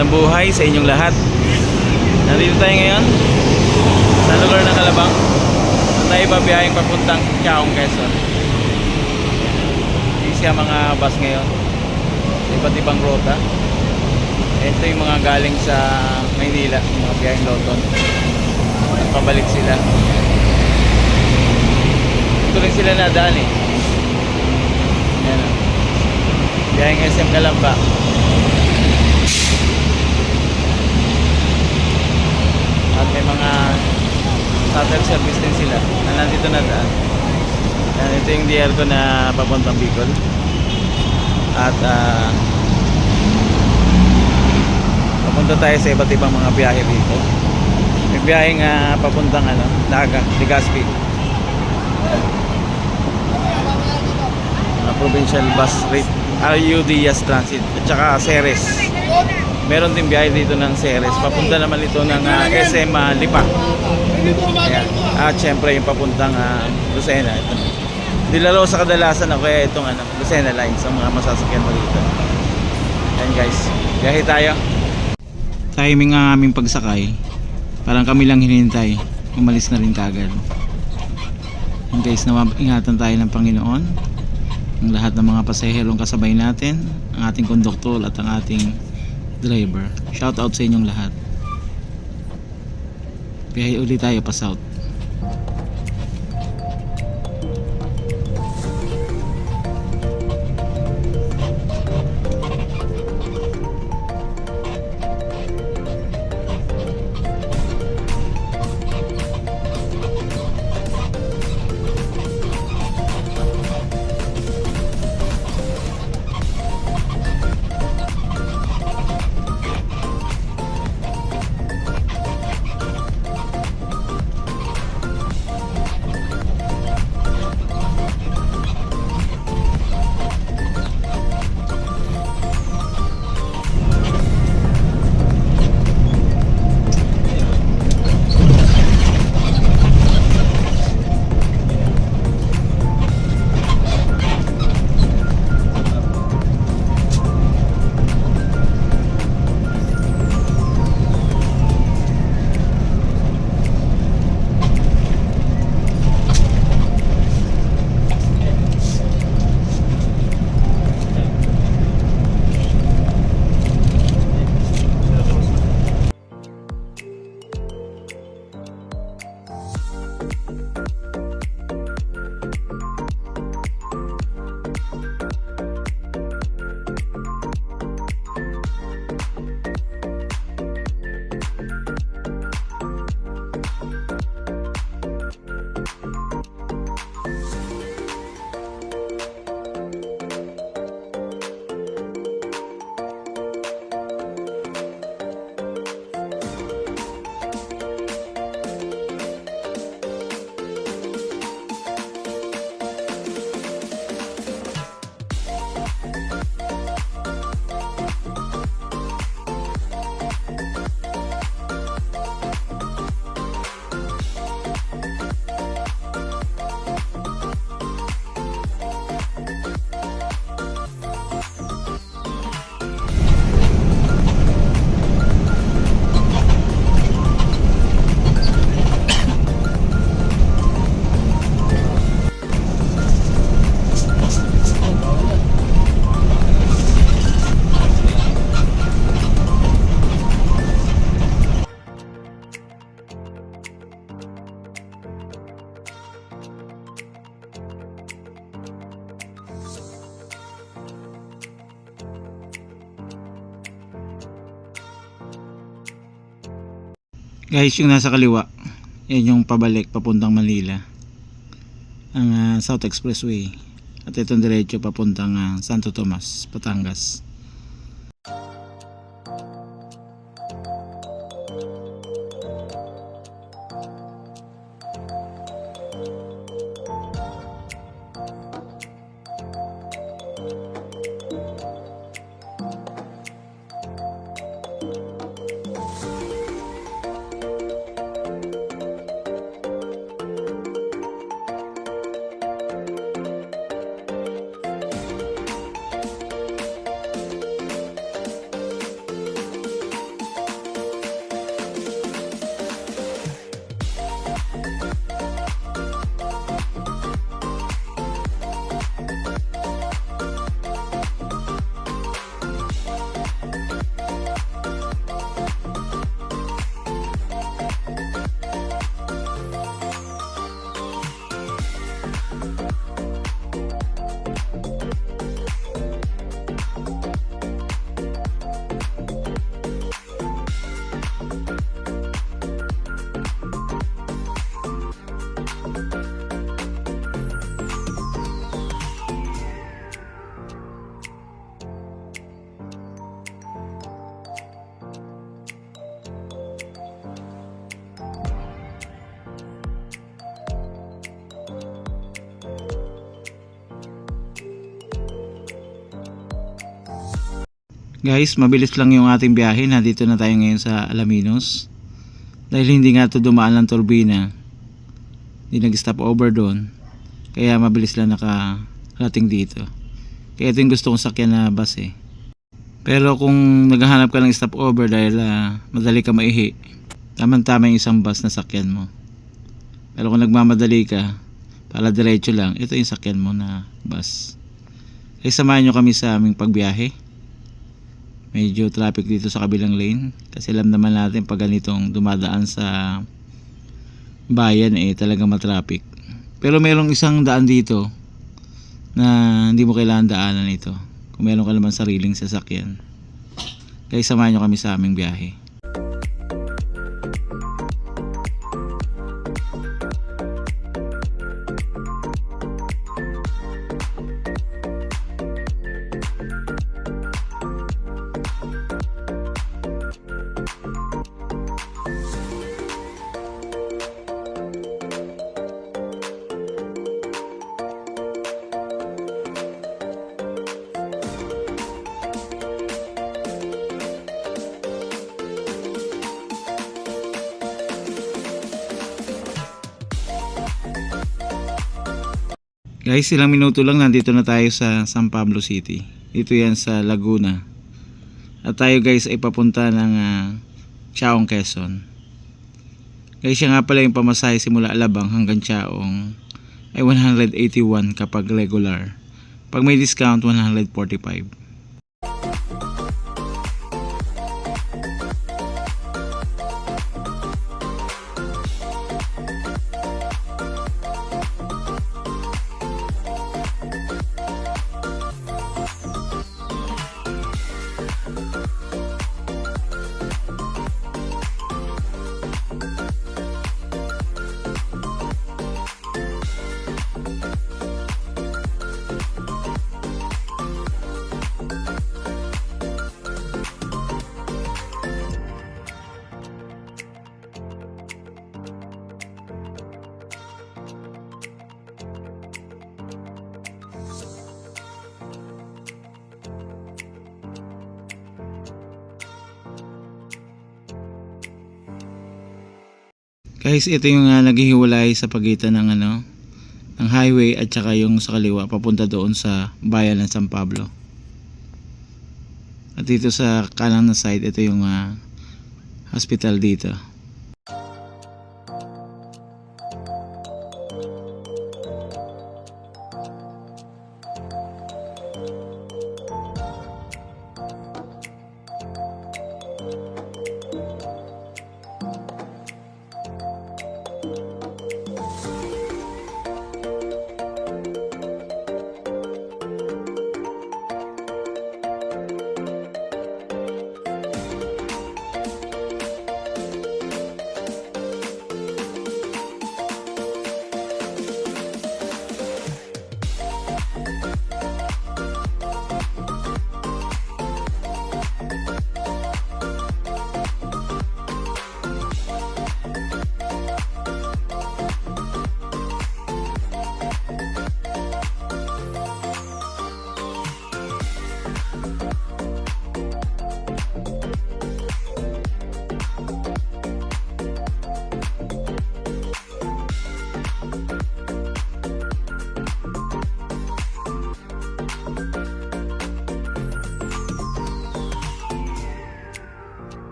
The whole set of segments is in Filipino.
Magandang buhay sa inyong lahat. Nandito tayo ngayon sa lugar ng Calabang. Tayo babiyahing papuntang Chaong, Quezon. Busy ang mga bus ngayon, iba't ibang rota. Ito yung mga galing sa Maynila, yung mga biyaheng Loton. Pabalik sila. Ito rin sila nadaan eh. Ayan, biyaheng SM Calamba. At may mga shuttle service din sila na nandito na daan. Yan, ito yung DR ko na papuntang Bicol. At papunta tayo sa iba't ibang mga biyahe dito. May biyaheng papuntang Naga, Legazpi. Mga provincial bus rate, RU Diaz Transit at saka Ceres. Meron din biyahe dito ng Ceres. Papunta naman ito ng SM Lipa. Ayan. At syempre yung papuntang Lucena. Ito. Dilaro sa kadalasan ako kaya itong Lucena line sa mga masasakyan mo dito. Ayan guys, biyahe tayo. Timing ang aming pagsakay. Parang kami lang hinihintay. Umalis na rin kagad. Ayan guys, ingatan tayo ng Panginoon. Ang lahat ng mga pasaherong kasabay natin, ang ating konduktor at ang ating driver. Shout out sa inyong lahat. Biyahe ulit tayo pa south. Guys, yung nasa kaliwa, yan yung pabalik papuntang Manila, ang South Expressway. At itong diretso papuntang Santo Tomas, Batangas. Guys, mabilis lang yung ating biyahe. Nandito na tayo ngayon sa Alaminos. Dahil hindi nga ito dumaan ng turbina, hindi nag-stop over doon. Kaya mabilis lang nakarating dito. Kaya ito yung gusto kong sakyan na bus eh. Pero kung naghahanap ka ng stop over dahil madali ka maihi, tamang-tama yung isang bus na sakyan mo. Pero kung nagmamadali ka, para diretso lang, ito yung sakyan mo na bus. Kaya samahan nyo kami sa aming pagbiyahe. Medyo traffic dito sa kabilang lane. Kasi alam naman natin pag ganitong dumadaan sa bayan talagang matraffic. Pero merong isang daan dito na hindi mo kailangan daanan ito kung meron ka naman sariling sasakyan. Kaya samahan nyo kami sa aming biyahe. Guys, ilang minuto lang nandito na tayo sa San Pablo City. Dito yan sa Laguna. At tayo guys ay papunta ng Chaong, Quezon. Guys, siya nga pala yung pamasahe simula Alabang hanggang Chaong ay 181 kapag regular. Pag may discount, 145. Guys, ito yung naghihiwalay sa pagitan ng ng highway at saka yung sa kaliwa papunta doon sa bayan ng San Pablo. At dito sa kanan na side, ito yung hospital dito.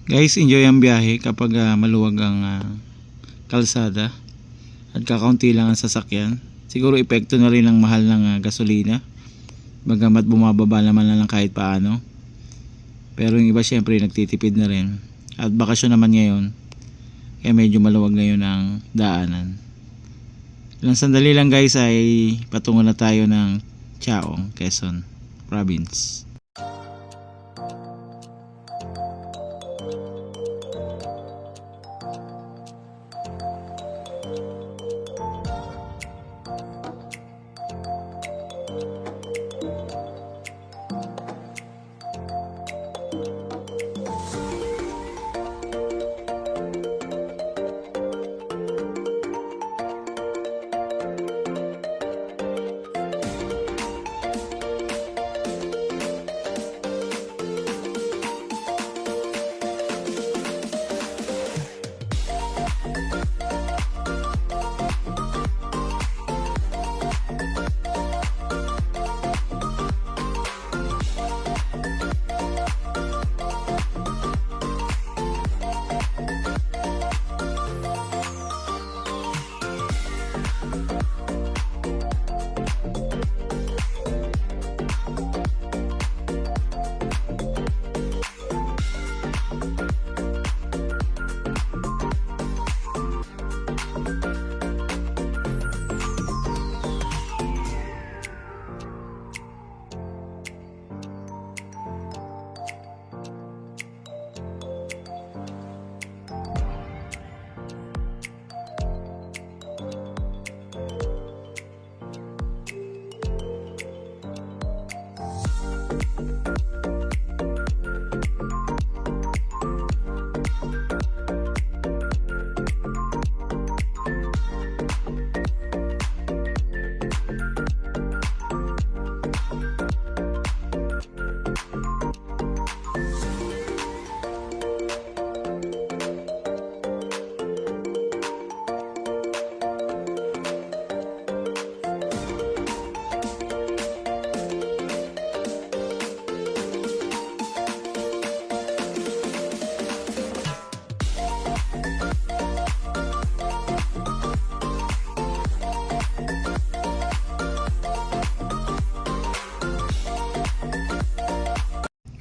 Guys, enjoy ang biyahe kapag maluwag ang kalsada at kakaunti lang ang sasakyan. Siguro epekto na rin ng mahal ng gasolina, bagamat bumababa naman na lang kahit paano. Pero yung iba syempre nagtitipid na rin. At bakasyon naman ngayon, kaya medyo maluwag ngayon ang daanan. Ilang sandali lang guys ay patungo na tayo ng Chaong, Quezon Province.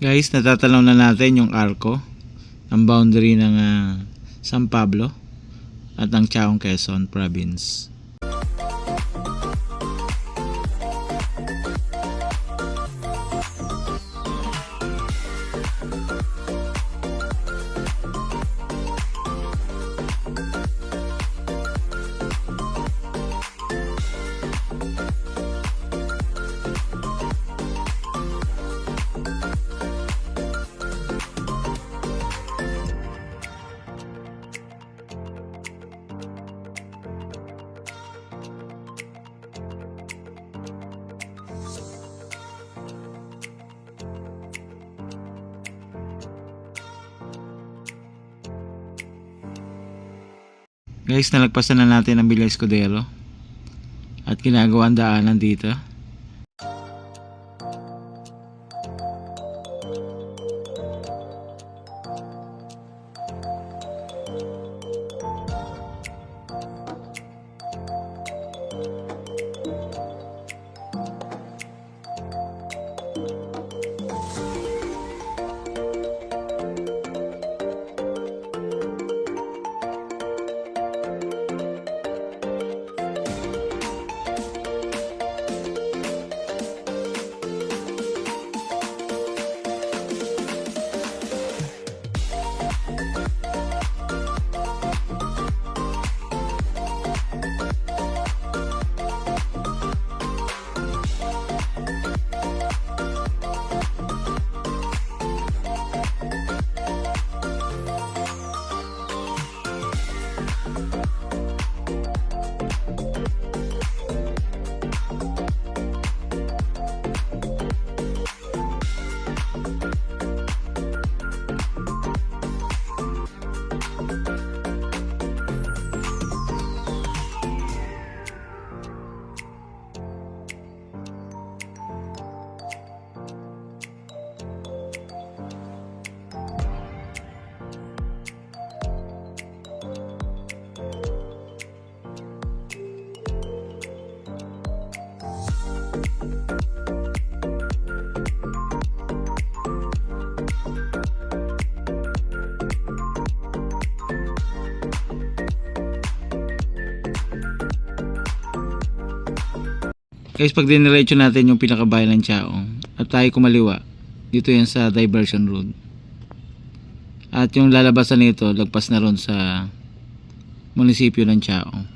Guys, natatanaw na natin yung arko, ang boundary ng San Pablo at ng Chaong, Quezon Province. Guys, nalagpasan na natin ang Villa Escudero at ginagawa ang daanan dito. Guys, pag diniretso natin yung pinakabayan ng Chaong at tayo kumaliwa, dito yan sa diversion road. At yung lalabasan nito, lagpas na ron sa munisipyo ng Chaong.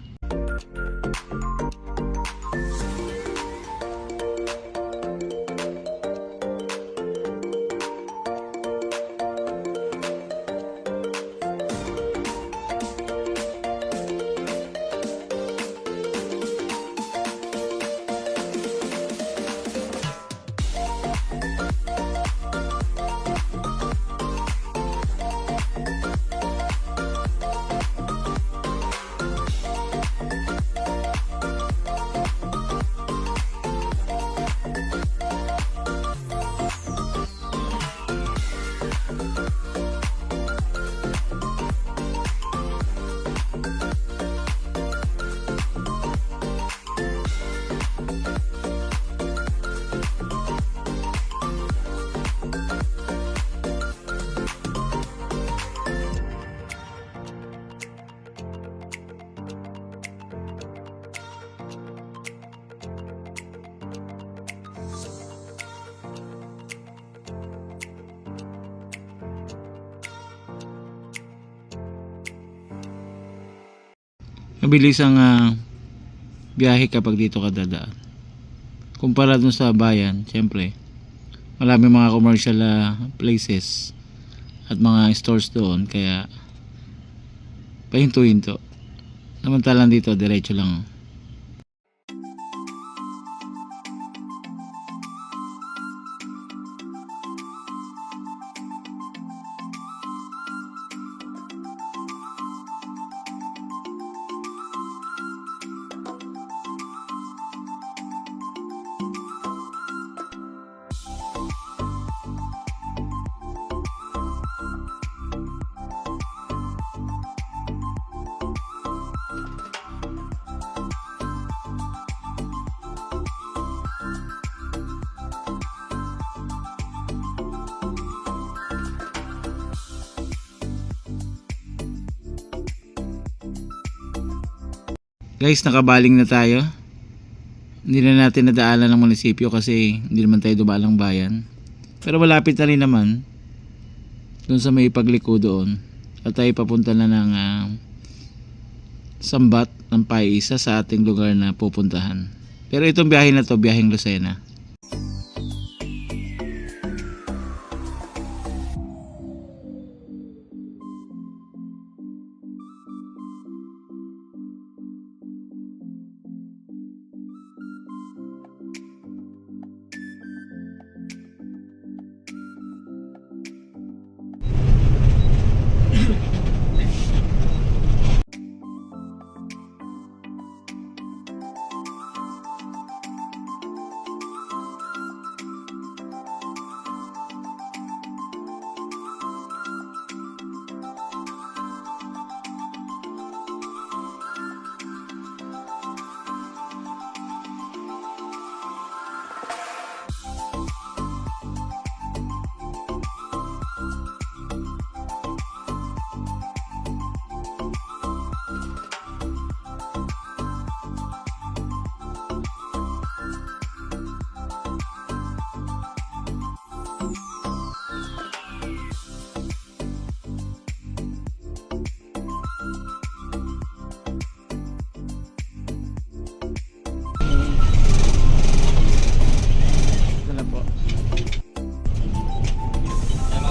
Mabilis ang biyahe kapag dito ka dadaan. Kumpara dun sa bayan, syempre, marami mga commercial places at mga stores doon, kaya pahinto-hinto. Samantalang dito, diretso lang. Guys, nakabaling na tayo. Hindi na natin nadaanan ng munisipyo kasi hindi naman tayo dumalang bayan. Pero malapit na rin naman doon sa may pagliko doon. At tayo papunta na ng Sambat ng Paisa sa ating lugar na pupuntahan. Pero itong biyahe na to, biyaheng Lucena.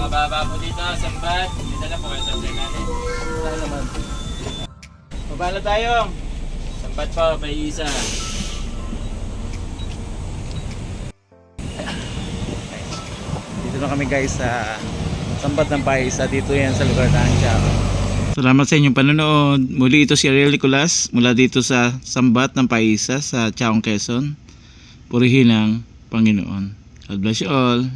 Baba po dito, Sambat. Dito na po kayo sa vlog natin. Wala naman. Babala tayo. Sambat po, may isa. Dito na kami guys sa Sambat ng Paisa. Dito yan sa lugar ng Chaong. Salamat sa inyong panonood. Muli ito si Ariel Nicolas mula dito sa Sambat ng Paisa sa Chaong, Quezon. Purihin ang Panginoon. God bless you all.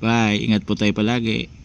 Bye. Ingat po tayo palagi.